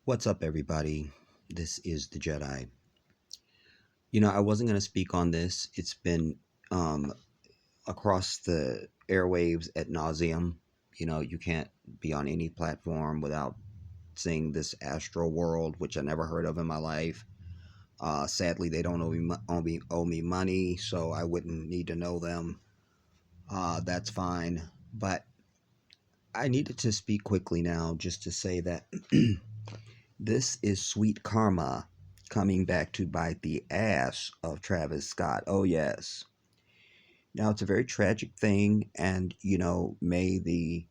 What's up, everybody? This is the Jedi. I wasn't going to speak on this. It's been um, across the airwaves ad nauseum. You can't be on any platform without seeing this AstroWorld, which I never heard of in my life. Sadly, they don't owe me money, so I wouldn't need to know them. That's fine. But I needed to speak quickly now just to say that this is sweet karma coming back to bite the ass of Travis Scott. Oh, yes. Now, it's a very tragic thing, and, may the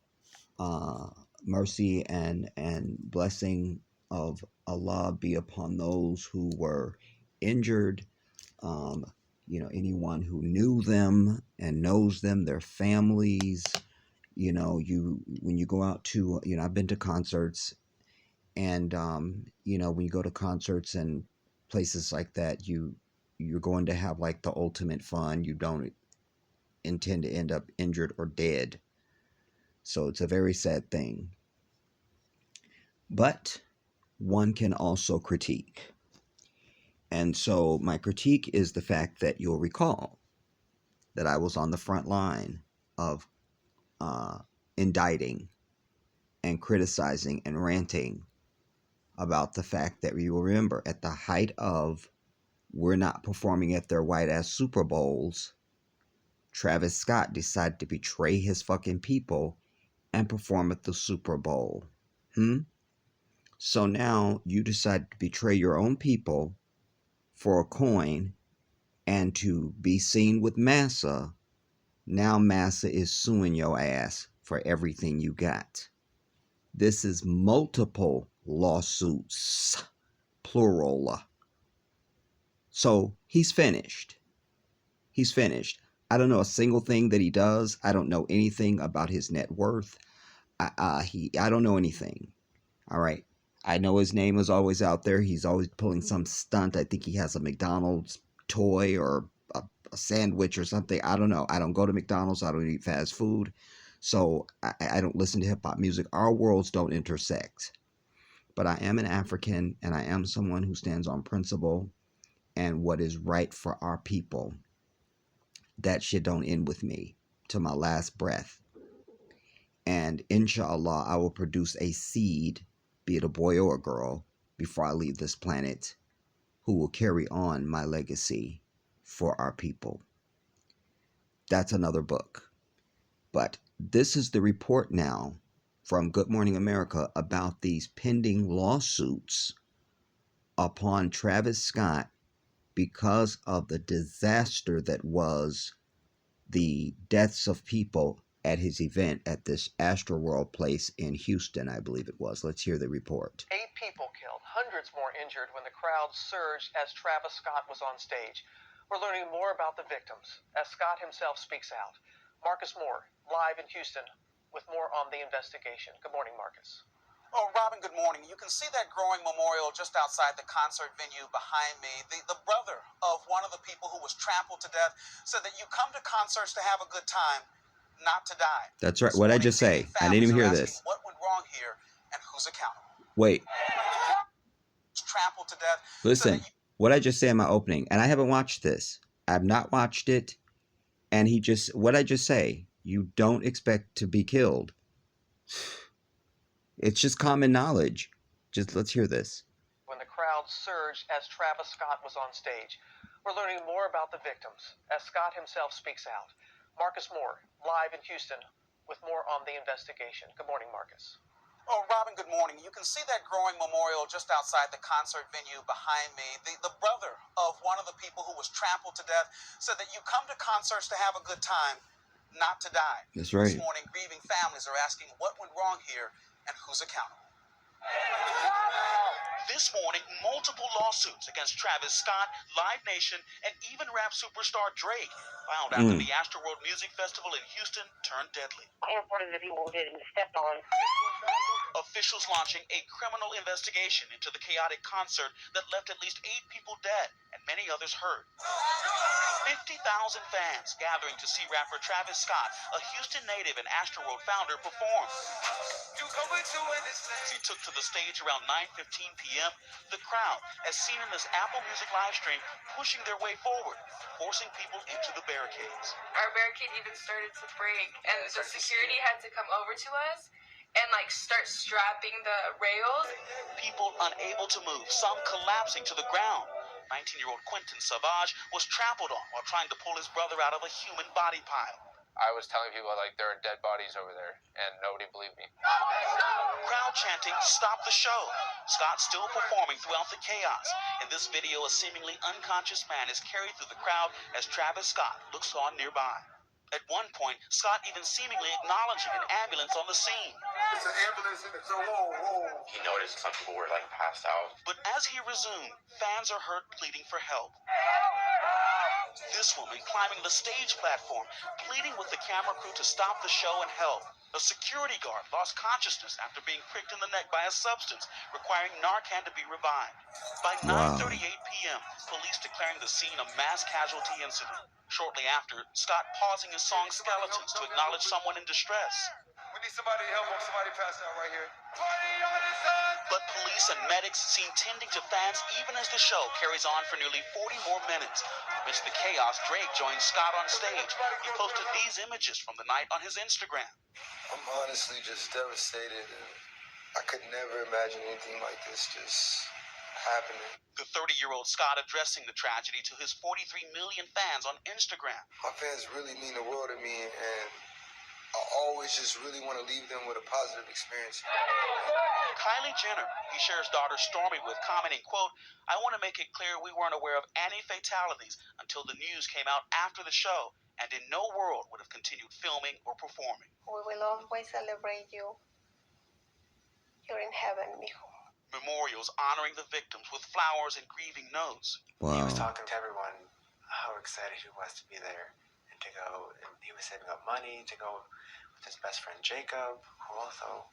uh, mercy and blessing of Allah be upon those who were injured, um, anyone who knew them and knows them, their families. When you go out to, I've been to concerts. And when you go to concerts and places like that, you're going to have like the ultimate fun. You don't intend to end up injured or dead. So it's a very sad thing. But one can also critique. And so my critique is the fact that you'll recall that I was on the front line of uh, indicting and criticizing and ranting about the fact that you will remember at the height of we're not performing at their white ass Super Bowls, Travis Scott decided to betray his fucking people and perform at the Super Bowl. So now you decide to betray your own people for a coin and to be seen with Massa. Now Massa is suing your ass for everything you got. This is multiple lawsuits, plural. So he's finished. He's finished. I don't know a single thing that he does. I don't know anything about his net worth. I don't know anything. All right. I know his name is always out there. He's always pulling some stunt. I think he has a McDonald's toy or a sandwich or something. I don't know. I don't go to McDonald's. I don't eat fast food. So I don't listen to hip hop music. Our worlds don't intersect. But I am an African and I am someone who stands on principle and what is right for our people. That shit don't end with me to my last breath. And inshallah, I will produce a seed, be it a boy or a girl, before I leave this planet, who will carry on my legacy for our people. That's another book. But this is the report now from Good Morning America about these pending lawsuits upon Travis Scott because of the disaster that was the deaths of people at his event at this AstroWorld place in Houston, I believe it was. Let's hear the report. 8 people killed, hundreds more injured when the crowd surged as Travis Scott was on stage. We're learning more about the victims as Scott himself speaks out. Marcus Moore, live in Houston, with more on the investigation. Good morning, Marcus. Oh, Robin, good morning. You can see that growing memorial just outside the concert venue behind me. The brother of one of the people who was trampled to death said that you come to concerts to have a good time, not to die. That's right. What I just say? I didn't even hear this. What went wrong here and who's accountable? Wait. Trampled to death. Listen, what I just say in my opening, and I haven't watched this. I've not watched it. And what I just say, you don't expect to be killed. It's just common knowledge. Let's hear this. When the crowd surged as Travis Scott was on stage. We're learning more about the victims as Scott himself speaks out. Marcus Moore, live in Houston, with more on the investigation. Good morning, Marcus. Oh, Robin, good morning. You can see that growing memorial just outside the concert venue behind me. The brother of one of the people who was trampled to death said that you come to concerts to have a good time, not to die. That's right. This morning, grieving families are asking what went wrong here and who's accountable. This morning, multiple lawsuits against Travis Scott, Live Nation, and even rap superstar Drake filed after the AstroWorld Music Festival in Houston turned deadly. I reported that people were getting stepped on. Officials launching a criminal investigation into the chaotic concert that left at least 8 people dead and many others hurt. 50,000 fans gathering to see rapper Travis Scott, a Houston native and AstroWorld founder, perform. As he took to the stage around 9:15 p.m., the crowd, as seen in this Apple Music live stream, pushing their way forward, forcing people into the barricades. Our barricade even started to break, and the security had to come over to us and start strapping the rails. People unable to move, some collapsing to the ground. 19-year-old Quentin Savage was trampled on while trying to pull his brother out of a human body pile. I was telling people, there are dead bodies over there, and nobody believed me. Crowd chanting, "Stop the show." Scott still performing throughout the chaos. In this video, a seemingly unconscious man is carried through the crowd as Travis Scott looks on nearby. At one point, Scott even seemingly acknowledging an ambulance on the scene. It's an ambulance in the whoa. He noticed some people were passed out. But as he resumed, fans are heard pleading for help. This woman climbing the stage platform, pleading with the camera crew to stop the show and help. A security guard lost consciousness after being pricked in the neck by a substance, requiring Narcan to be revived. By 9:38 p.m., police declaring the scene a mass casualty incident. Shortly after, Scott pausing his song Skeletons to acknowledge someone in distress. We need somebody to help him. Somebody passed out right here. But police and medics seem tending to fans even as the show carries on for nearly 40 more minutes. Amidst the chaos, Drake joined Scott on stage. He posted these images from the night on his Instagram. I'm honestly just devastated. I could never imagine anything like this just happening. The 30-year-old Scott addressing the tragedy to his 43 million fans on Instagram. My fans really mean the world to me, and I always just really want to leave them with a positive experience. Kylie Jenner, he shares daughter Stormy with, commenting, quote, "I want to make it clear we weren't aware of any fatalities until the news came out after the show, and in no world would have continued filming or performing." We will always celebrate you. You're in heaven, mijo. Memorials honoring the victims with flowers and grieving notes. He was Wow. talking to everyone how excited he was to be there and to go, and he was saving up money to go with his best friend Jacob, who also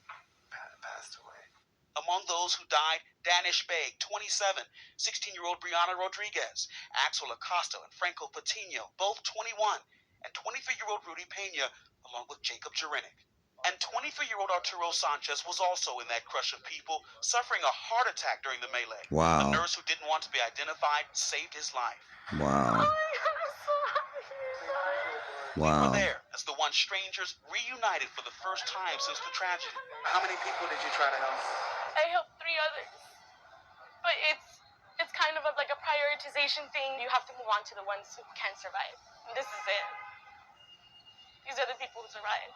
passed away. Among those who died, Danish Beg, 27, 16-year-old Brianna Rodriguez, Axel Acosta and Franco Patino, both 21, and 23-year-old Rudy Pena, along with Jacob Jurinic. And 23-year-old Arturo Sanchez was also in that crush of people, suffering a heart attack during the melee. Wow. A nurse who didn't want to be identified saved his life. Wow. We Wow. were there as the one strangers reunited for the first time since the tragedy. How many people did you try to help? I helped 3 others, but it's kind of a prioritization thing. You have to move on to the ones who can survive. And this is it. These are the people who survived.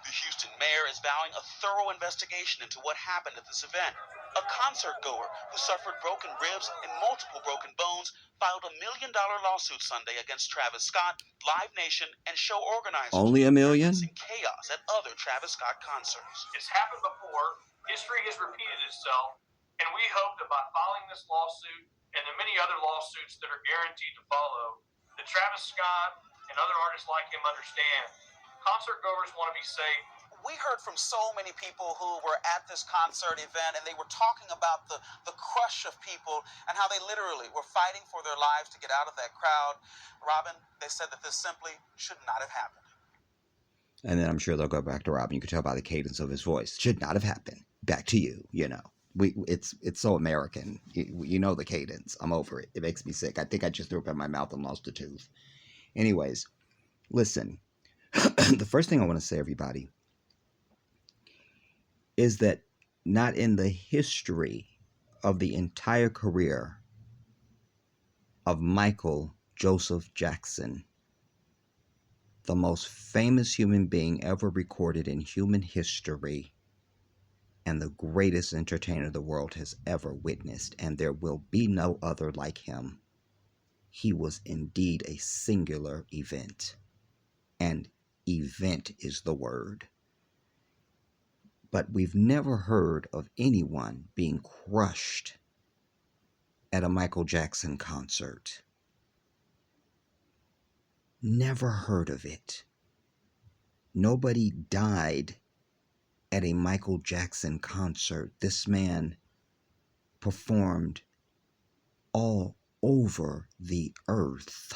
The Houston mayor is vowing a thorough investigation into what happened at this event. A concert goer who suffered broken ribs and multiple broken bones filed $1 million lawsuit Sunday against Travis Scott, Live Nation, and show organizers. Only $1 million? Witnessing chaos at other Travis Scott concerts. It's happened before, history has repeated itself, and we hope that by filing this lawsuit and the many other lawsuits that are guaranteed to follow, that Travis Scott and other artists like him understand concert goers want to be safe. We heard from so many people who were at this concert event, and they were talking about the crush of people and how they literally were fighting for their lives to get out of that crowd. Robin, they said that this simply should not have happened. And then I'm sure they'll go back to Robin. You can tell by the cadence of his voice. Should not have happened. Back to you, you know. It's so American. You know the cadence. I'm over it. It makes me sick. I think I just threw up in my mouth and lost a tooth. Anyways, listen. The first thing I want to say, everybody, is that not in the history of the entire career of Michael Joseph Jackson, the most famous human being ever recorded in human history and the greatest entertainer the world has ever witnessed, and there will be no other like him. He was indeed a singular event, and event is the word. But we've never heard of anyone being crushed at a Michael Jackson concert. Never heard of it. Nobody died at a Michael Jackson concert. This man performed all over the earth.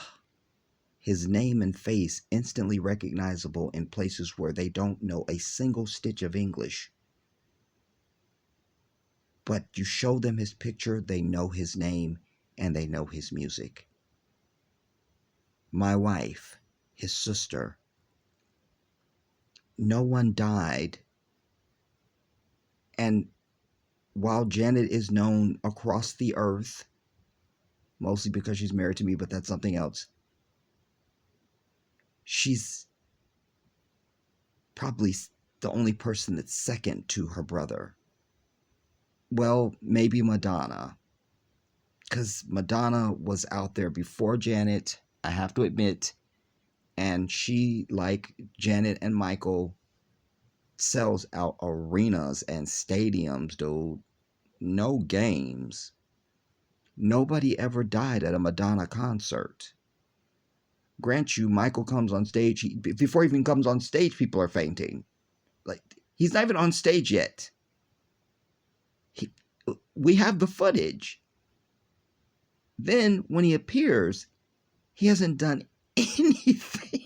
his name and face instantly recognizable in places where they don't know a single stitch of English. But you show them his picture, they know his name, and they know his music. My wife, his sister, no one died. And while Janet is known across the earth, mostly because she's married to me, but that's something else, she's probably the only person that's second to her brother. Well, maybe Madonna, because Madonna was out there before Janet, I have to admit, and she, like Janet and Michael, sells out arenas and stadiums, dude. No games. Nobody ever died at a Madonna concert. Grant you, Michael comes on stage. Before he even comes on stage, people are fainting. Like, he's not even on stage yet. We have the footage. Then, when he appears, he hasn't done anything.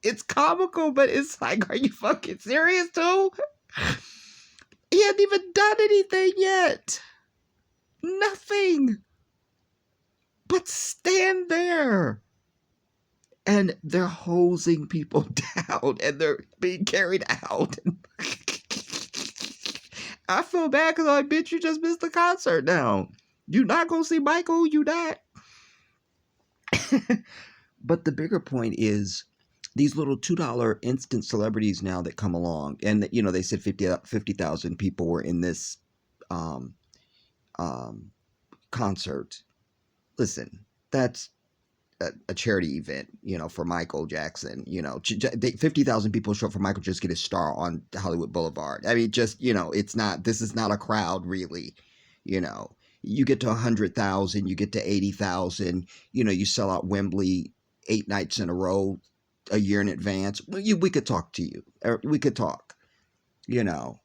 It's comical, but it's like, are you fucking serious, too? He hasn't even done anything yet. Nothing. But stand there. And they're hosing people down and they're being carried out. I feel bad because I'm like, bitch, you just missed the concert now. You not gonna see Michael, you not. But the bigger point is these little $2 instant celebrities now that come along, and you know, they said 50,000 people were in this concert. Listen, that's a charity event, you know, for Michael Jackson. You know, 50,000 people show up for Michael just get his star on Hollywood Boulevard. I mean, just, you know, this is not a crowd really, you know. You get to 100,000, you get to 80,000, you know, you sell out Wembley 8 nights in a row a year in advance. We could talk to you, or we could talk, you know.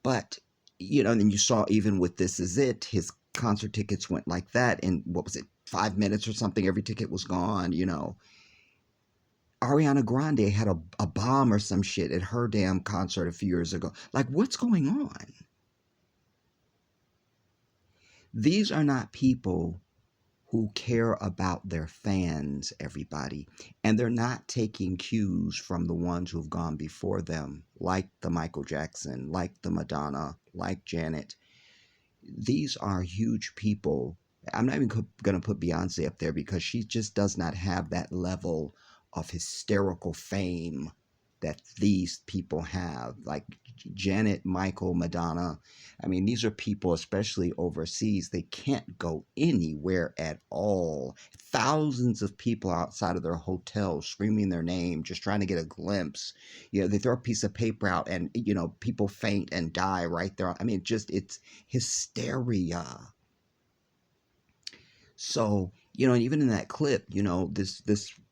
But, you know, and then you saw even with This Is It, his concert tickets went like that. And what was it, 5 minutes or something? Every ticket was gone, you know. Ariana Grande had a bomb or some shit at her damn concert a few years ago. Like, what's going on? These are not people who care about their fans, everybody. And they're not taking cues from the ones who've gone before them, like the Michael Jackson, like the Madonna, like Janet. These are huge people. I'm not even going to put Beyonce up there because she just does not have that level of hysterical fame that these people have. Like Janet, Michael, Madonna. I mean, these are people, especially overseas, they can't go anywhere at all. Thousands of people outside of their hotels screaming their name, just trying to get a glimpse. You know, they throw a piece of paper out and, you know, people faint and die right there. I mean, it's hysteria. So, you know, and even in that clip, you know, this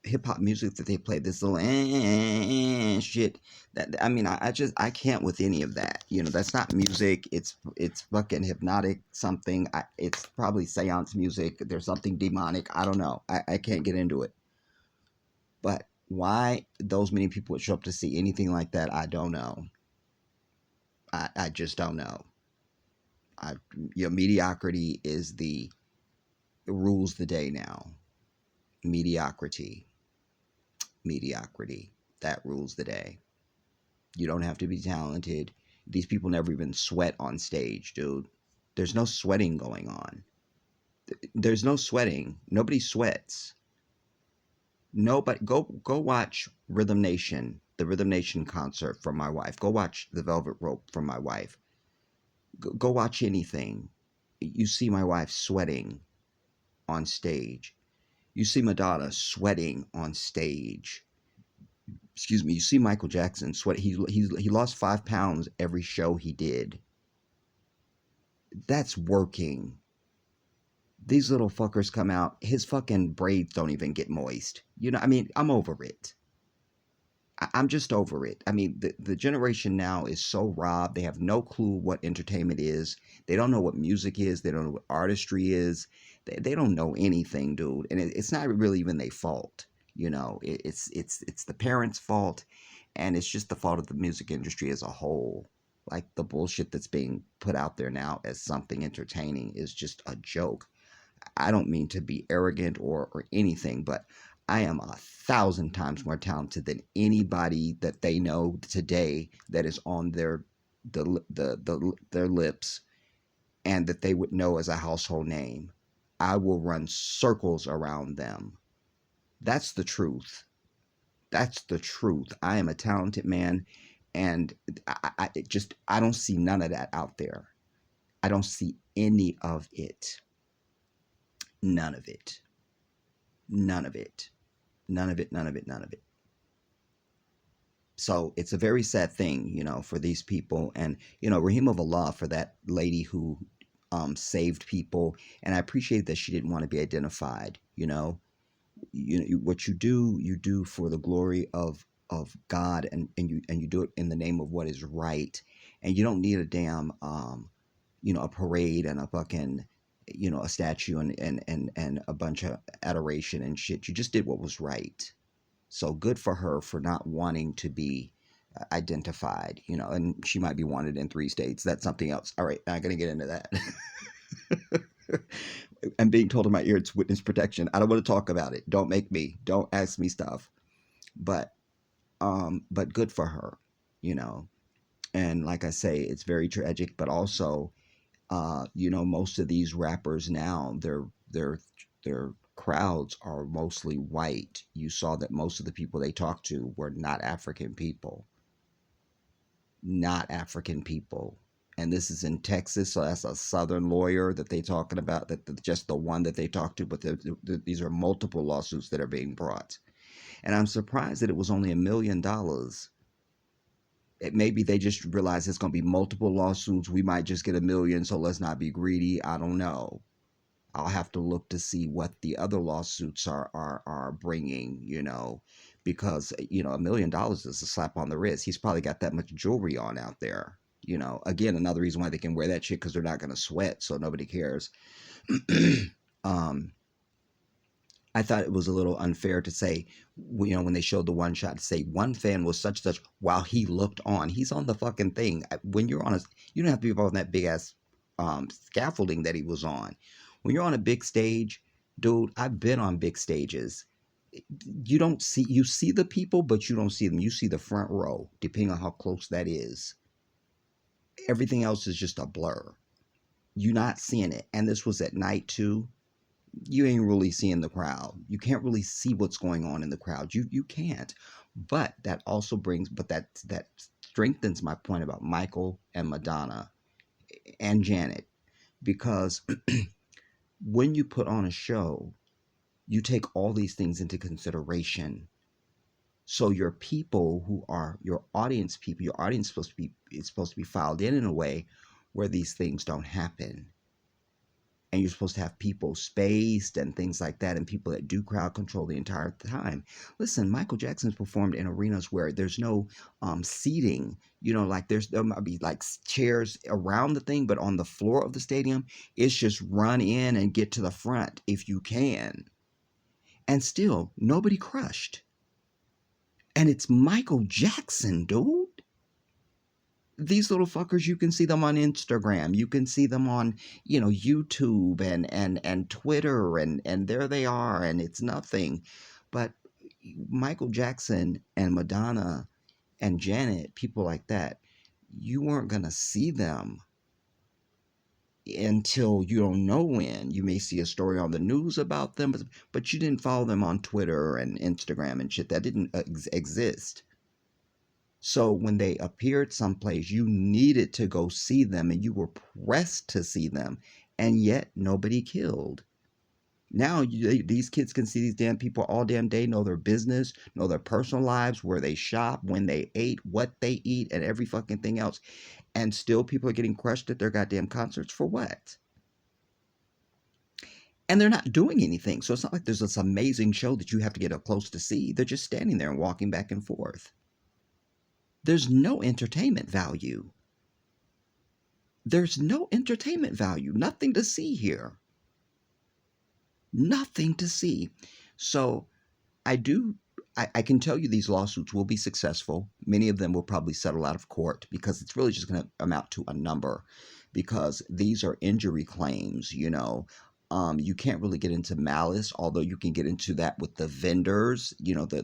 hip hop music that they play, this little shit. That, I mean, I can't with any of that. You know, that's not music. It's fucking hypnotic something. It's probably seance music. There's something demonic. I don't know. I can't get into it. But why those many people would show up to see anything like that, I don't know. I just don't know. You know, mediocrity is the rules the day now. Mediocrity. That rules the day. You don't have to be talented. These people never even sweat on stage, dude. There's no sweating going on. There's no sweating. Nobody sweats. Nobody. Go watch Rhythm Nation, the Rhythm Nation concert from my wife. Go watch The Velvet Rope from my wife. Go watch anything. You see my wife sweating on stage. You see Madonna sweating on stage. Excuse me. You see Michael Jackson sweat. He lost 5 pounds every show he did. That's working. These little fuckers come out. His fucking braids don't even get moist. You know, I mean, I'm over it. I'm just over it. I mean, the generation now is so robbed. They have no clue what entertainment is. They don't know what music is. They don't know what artistry is. They don't know anything, dude, and it's not really even their fault. You know, it's the parents' fault, and it's just the fault of the music industry as a whole. Like the bullshit that's being put out there now as something entertaining is just a joke. I don't mean to be arrogant or anything, but I am 1,000 times more talented than anybody that they know today that is on their lips and that they would know as a household name. I will run circles around them. That's the truth. That's the truth. I am a talented man, and I don't see none of that out there. I don't see any of it. None of it. None of it. None of it. None of it. None of it. So it's a very sad thing, for these people, and Rahim of Allah, for that lady who saved people, and I appreciate that she didn't want to be identified. What you do for the glory of God, and you do it in the name of what is right, and you don't need a damn a parade and a fucking a statue and a bunch of adoration and shit. You just did what was right. So good for her for not wanting to be identified, and she might be wanted in 3 states. That's something else. All right, not going to get into that. I'm being told in my ear it's witness protection. I don't want to talk about it. Don't don't ask me stuff. But good for her, And like I say, it's very tragic, but also, most of these rappers now, their crowds are mostly white. You saw that most of the people they talked to were not African people. Not African people. And this is in Texas, so that's a Southern lawyer that they talking about. Just the one that they talked to, but these are multiple lawsuits that are being brought. And I'm surprised that it was only $1 million. Maybe they just realized it's going to be multiple lawsuits. We might just get $1 million, so let's not be greedy. I don't know. I'll have to look to see what the other lawsuits are bringing, because $1 million is a slap on the wrist. He's probably got that much jewelry on out there. Again, another reason why they can wear that shit, because they're not going to sweat, so nobody cares. I thought it was a little unfair to say, when they showed the one shot, to say one fan was such while he looked on. He's on the fucking thing. When you're on you don't have to be on that big ass scaffolding that he was on. When you're on a big stage, dude, I've been on big stages. You see the people, but you don't see them. You see the front row, depending on how close that is. Everything else is just a blur. You're not seeing it. And this was at night too. You ain't really seeing the crowd. You can't really see what's going on in the crowd. You can't. But that strengthens my point about Michael and Madonna and Janet, because when you put on a show, you take all these things into consideration. So your people who are your audience is supposed to be filed in a way where these things don't happen. And you're supposed to have people spaced and things like that, and people that do crowd control the entire time. Listen, Michael Jackson's performed in arenas where there's no seating. Like there might be like chairs around the thing, but on the floor of the stadium, it's just run in and get to the front if you can. And still, nobody crushed. And it's Michael Jackson, dude. These little fuckers, you can see them on Instagram. You can see them on, YouTube and Twitter, and there they are, and it's nothing. But Michael Jackson and Madonna and Janet, people like that, you weren't going to see them until you don't know when. You may see a story on the news about them, but you didn't follow them on Twitter and Instagram and shit. That didn't exist. So when they appeared someplace, you needed to go see them, and you were pressed to see them, and yet nobody killed. Now these kids can see these damn people all damn day, know their business, know their personal lives, where they shop, when they ate, what they eat, and every fucking thing else. And still people are getting crushed at their goddamn concerts for what? And they're not doing anything. So it's not like there's this amazing show that you have to get up close to see. They're just standing there and walking back and forth. There's no entertainment value. There's no entertainment value. Nothing to see here. Nothing to see. So I can tell you these lawsuits will be successful. Many of them will probably settle out of court because it's really just going to amount to a number, because these are injury claims, you know. You can't really get into malice, although you can get into that with the vendors, you know, the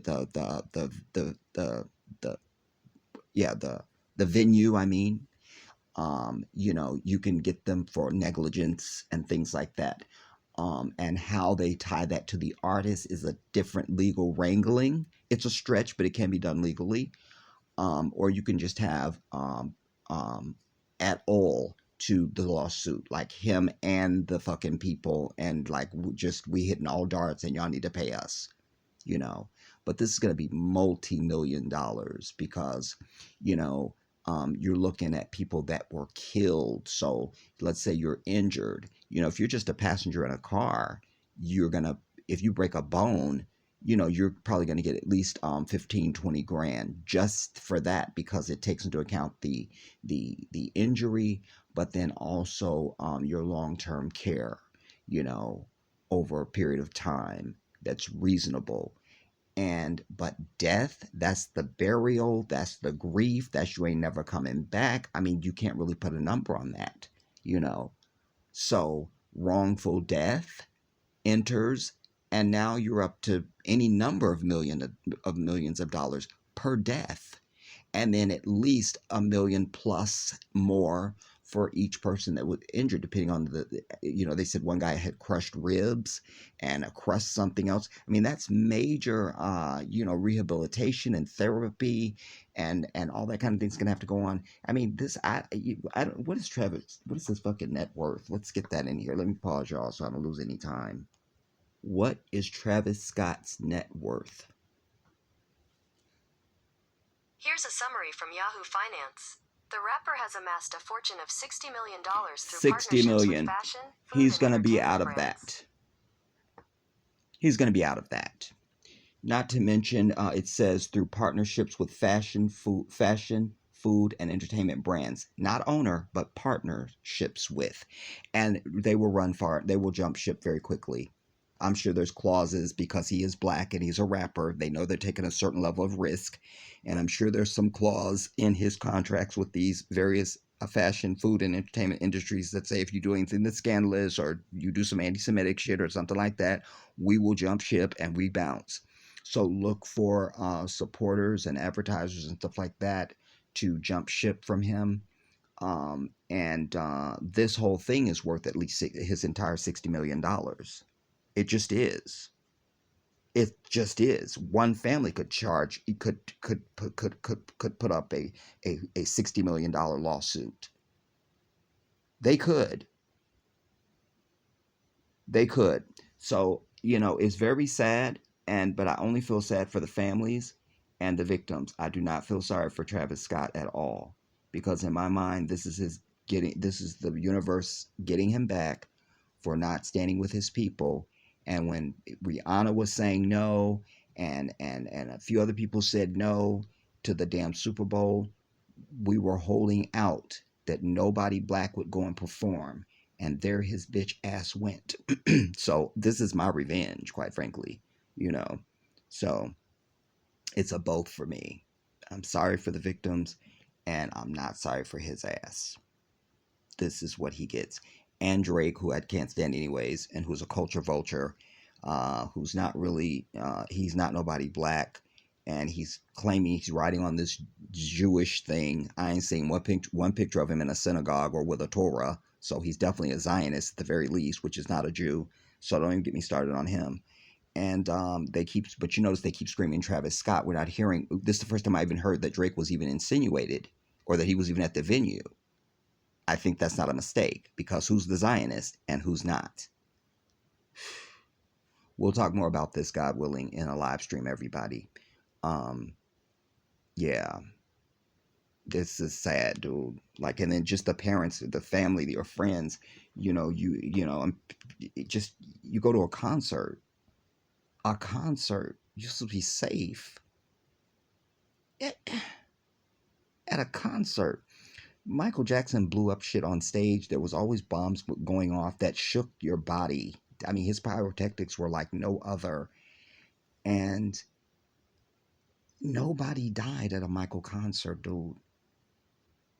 yeah, the venue, I mean. You know, you can get them for negligence and things like that. And how they tie that to the artist is a different legal wrangling. It's a stretch, but it can be done legally. Or you can just have at all to the lawsuit, like him and the fucking people, and like just we hitting all darts, and y'all need to pay us, you know. But this is going to be multi-million dollars because, you know, you're looking at people that were killed. So let's say you're injured. You know, if you're just a passenger in a car, you're going to, if you break a bone, you know, you're probably going to get at least 15, 20 grand just for that, because it takes into account the injury, but then also your long-term care, you know, over a period of time that's reasonable. And but death, that's the burial, that's the grief, that's you ain't never coming back. I mean, you can't really put a number on that, you know. So wrongful death enters, and now you're up to any number of millions of dollars per death, and then at least a million plus more for each person that was injured, depending on you know, they said one guy had crushed ribs and a crushed something else. I mean, that's major, you know, rehabilitation and therapy and all that kind of thing's gonna have to go on. I mean, I don't, what is Travis, what is his fucking net worth? Let's get that in here. Let me pause y'all so I don't lose any time. What is Travis Scott's net worth? Here's a summary from Yahoo Finance. The rapper has amassed a fortune of $60 million through 60 million. with fashion, food, He's and going to be entertainment out of brands. that. He's going to be out of that. Not to mention, it says through partnerships with fashion, food, and entertainment brands. Not owner, but partnerships with. And they will run far. They will jump ship very quickly. I'm sure there's clauses because he is black and he's a rapper. They know they're taking a certain level of risk. And I'm sure there's some clause in his contracts with these various fashion, food, and entertainment industries that say if you do anything that's scandalous or you do some anti Semitic shit or something like that, we will jump ship and we bounce. So look for supporters and advertisers and stuff like that to jump ship from him. And this whole thing is worth at least his entire $60 million. It just is. It just is. One family could charge, could put up a $60 million lawsuit. They could. They could. So, you know, it's very sad, and but I only feel sad for the families and the victims. I do not feel sorry for Travis Scott at all, because in my mind this is the universe getting him back for not standing with his people. And when Rihanna was saying no, and a few other people said no to the damn Super Bowl, we were holding out that nobody black would go and perform, and there his bitch ass went. So this is my revenge, quite frankly, you know. So it's a both for me. I'm sorry for the victims, and I'm not sorry for his ass. This is what he gets. And Drake, who I can't stand anyways, and who's a culture vulture, who's not really, he's not nobody black, and he's claiming he's riding on this Jewish thing. I ain't seen one picture of him in a synagogue or with a Torah, so he's definitely a Zionist at the very least, which is not a Jew. So don't even get me started on him. And but you notice they keep screaming Travis Scott. We're not hearing. This is the first time I even heard that Drake was even insinuated, or that he was even at the venue. I think that's not a mistake, because who's the Zionist and who's not? We'll talk more about this, God willing, in a live stream, everybody. Yeah, this is sad, dude. Like, and then just the parents, the family, your friends, you know, just, you go to a concert, you're supposed to be safe at a concert. Michael Jackson blew up shit on stage. There was always bombs going off that shook your body I mean, his pyrotechnics were like no other. And nobody died at a Michael concert, dude.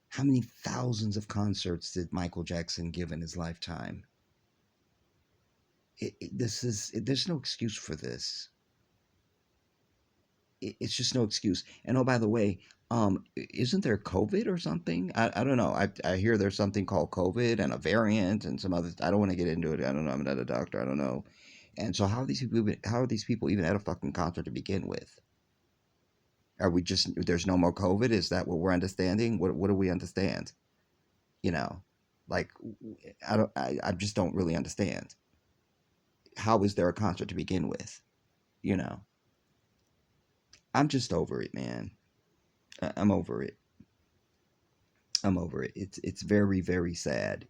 How many thousands of concerts did Michael Jackson give in his lifetime? There's no excuse for this. It's just no excuse. And oh, by the way, isn't there COVID or something? I don't know. I hear there's something called COVID and a variant and some other. I don't want to get into it. I don't know. I'm not a doctor. I don't know. And so how are these people even at a fucking concert to begin with? Are we just there's no more COVID? Is that what we're understanding? What do we understand? You know, like I just don't really understand. How is there a concert to begin with? You know, I'm just over it, man. I'm over it. I'm over it. It's very, very sad.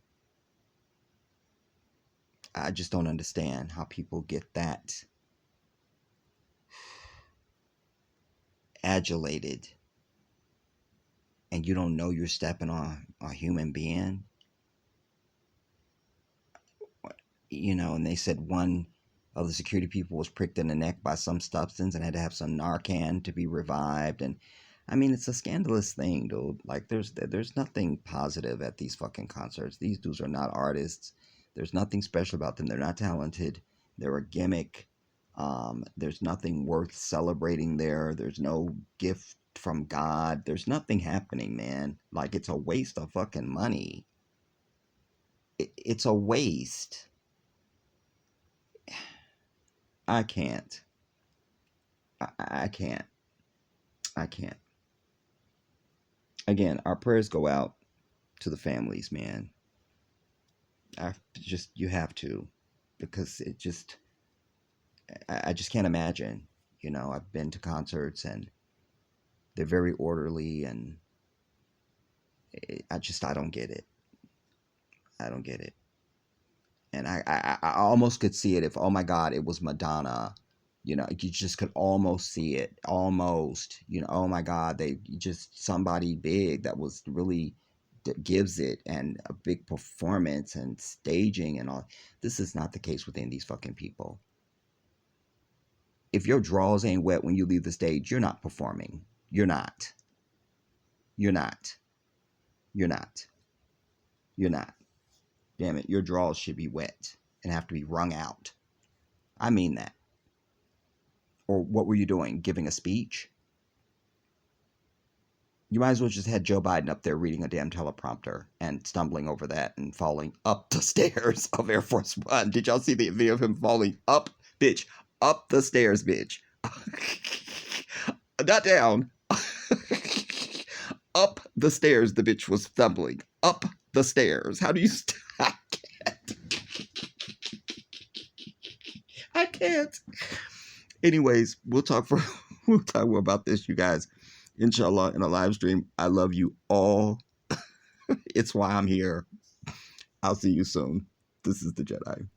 I just don't understand how people get that adulated and you don't know you're stepping on a human being. You know, and they said one of the security people was pricked in the neck by some substance and had to have some Narcan to be revived. And I mean, it's a scandalous thing, dude. Like, there's nothing positive at these fucking concerts. These dudes are not artists. There's nothing special about them. They're not talented. They're a gimmick. There's nothing worth celebrating there. There's no gift from God. There's nothing happening, man. Like, it's a waste of fucking money. It's a waste. I can't. I can't. I can't. Again, our prayers go out to the families, man. You have to, because I just can't imagine. You know, I've been to concerts and they're very orderly, and I don't get it. I don't get it. And I almost could see it if, oh my God, it was Madonna. You know, you just could almost see it. Almost, you know, oh my God, they just somebody big that was really that gives it, and a big performance and staging and all. This is not the case with any of these fucking people. If your drawers ain't wet when you leave the stage, you're not performing. You're not. You're not. You're not. You're not. Damn it, your drawers should be wet and have to be wrung out. I mean that. Or what were you doing? Giving a speech? You might as well just had Joe Biden up there reading a damn teleprompter and stumbling over that and falling up the stairs of Air Force One. Did y'all see the video of him falling up, bitch, up the stairs, bitch? Not down. Up the stairs, the bitch was stumbling. Up the stairs. How do you I can't. I can't. Anyways, we'll talk more about this, you guys. Inshallah, in a live stream. I love you all. It's why I'm here. I'll see you soon. This is the Jedi.